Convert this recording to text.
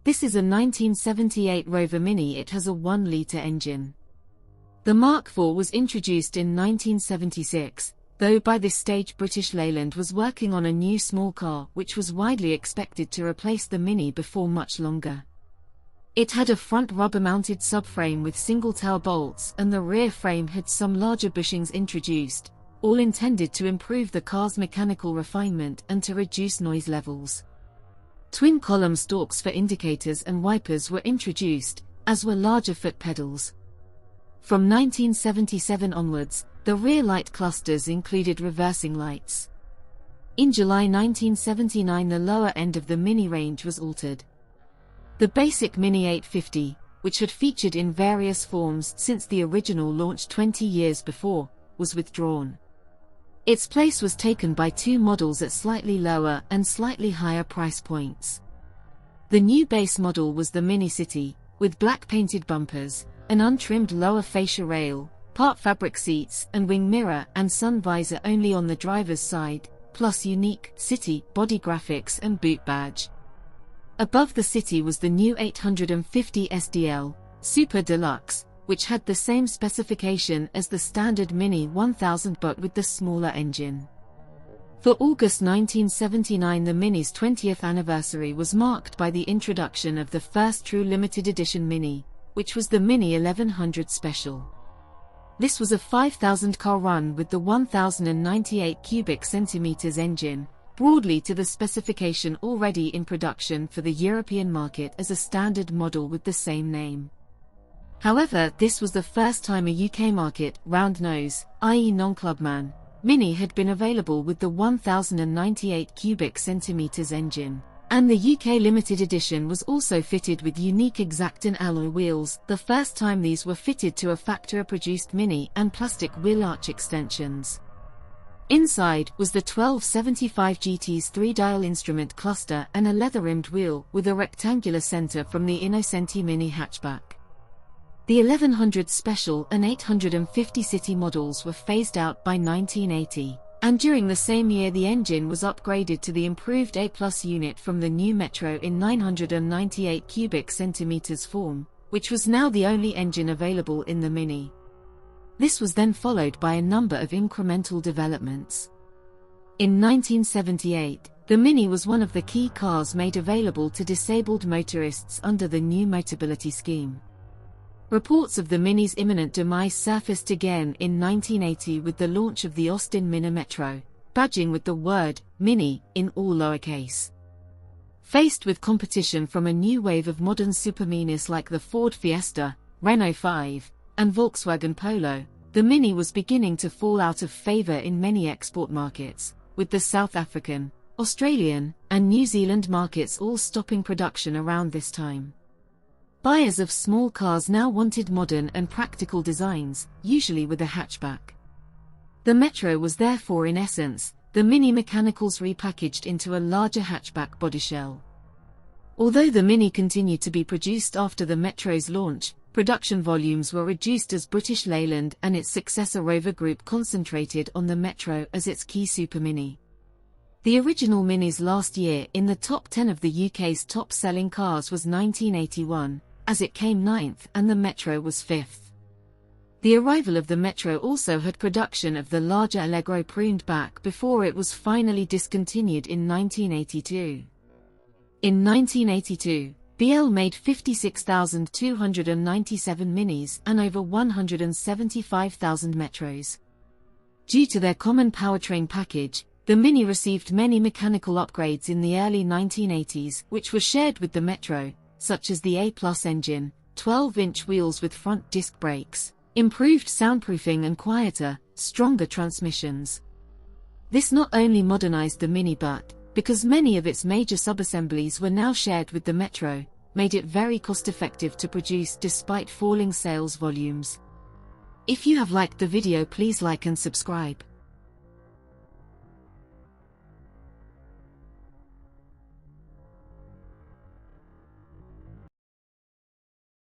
This is a 1978 Rover Mini. It has a 1-litre engine. The Mark IV was introduced in 1976, though by this stage British Leyland was working on a new small car which was widely expected to replace the Mini before much longer. It had a front rubber-mounted subframe with single-tail bolts, and the rear frame had some larger bushings introduced, all intended to improve the car's mechanical refinement and to reduce noise levels. Twin-column stalks for indicators and wipers were introduced, as were larger foot pedals. From 1977 onwards, the rear light clusters included reversing lights. In July 1979, the lower end of the Mini range was altered. The basic Mini 850, which had featured in various forms since the original launch 20 years before, was withdrawn. Its place was taken by two models at slightly lower and slightly higher price points. The new base model was the Mini City, with black painted bumpers, an untrimmed lower fascia rail, part fabric seats and wing mirror and sun visor only on the driver's side, plus unique City body graphics and boot badge. Above the City was the new 850 SDL, Super Deluxe, which had the same specification as the standard Mini 1000 but with the smaller engine. For August 1979, the Mini's 20th anniversary was marked by the introduction of the first true limited edition Mini, which was the Mini 1100 Special. This was a 5,000 car run with the 1098 cubic centimeters engine, broadly to the specification already in production for the European market as a standard model with the same name. However, this was the first time a UK market round nose, i.e. non-Clubman, Mini had been available with the 1098 cubic centimeters engine, and the UK limited edition was also fitted with unique Exactin alloy wheels, the first time these were fitted to a factory-produced Mini, and plastic wheel arch extensions. Inside was the 1275 GT's 3-dial instrument cluster and a leather-rimmed wheel with a rectangular center from the Innocenti Mini hatchback. The 1100 Special and 850 City models were phased out by 1980, and during the same year the engine was upgraded to the improved A+ unit from the new Metro in 998 cubic centimeters form, which was now the only engine available in the Mini. This was then followed by a number of incremental developments. In 1978, the Mini was one of the key cars made available to disabled motorists under the new Motability scheme. Reports of the Mini's imminent demise surfaced again in 1980 with the launch of the Austin Mini Metro, badging with the word Mini in all lowercase. Faced with competition from a new wave of modern superminis like the Ford Fiesta, Renault 5, and Volkswagen Polo, the Mini was beginning to fall out of favor in many export markets, with the South African, Australian, and New Zealand markets all stopping production around this time. Buyers of small cars now wanted modern and practical designs, usually with a hatchback. The Metro was therefore in essence, the Mini mechanicals repackaged into a larger hatchback bodyshell. Although the Mini continued to be produced after the Metro's launch, production volumes were reduced as British Leyland and its successor Rover Group concentrated on the Metro as its key super Mini. The original Mini's last year in the top 10 of the UK's top-selling cars was 1981, as it came 9th and the Metro was 5th. The arrival of the Metro also had production of the larger Allegro pruned back before it was finally discontinued in 1982. In 1982, BL made 56,297 Minis and over 175,000 Metros. Due to their common powertrain package, the Mini received many mechanical upgrades in the early 1980s which were shared with the Metro, such as the A+ engine, 12-inch wheels with front disc brakes, improved soundproofing and quieter, stronger transmissions. This not only modernized the Mini but, because many of its major subassemblies were now shared with the Metro, made it very cost-effective to produce despite falling sales volumes. If you have liked the video, please like and subscribe.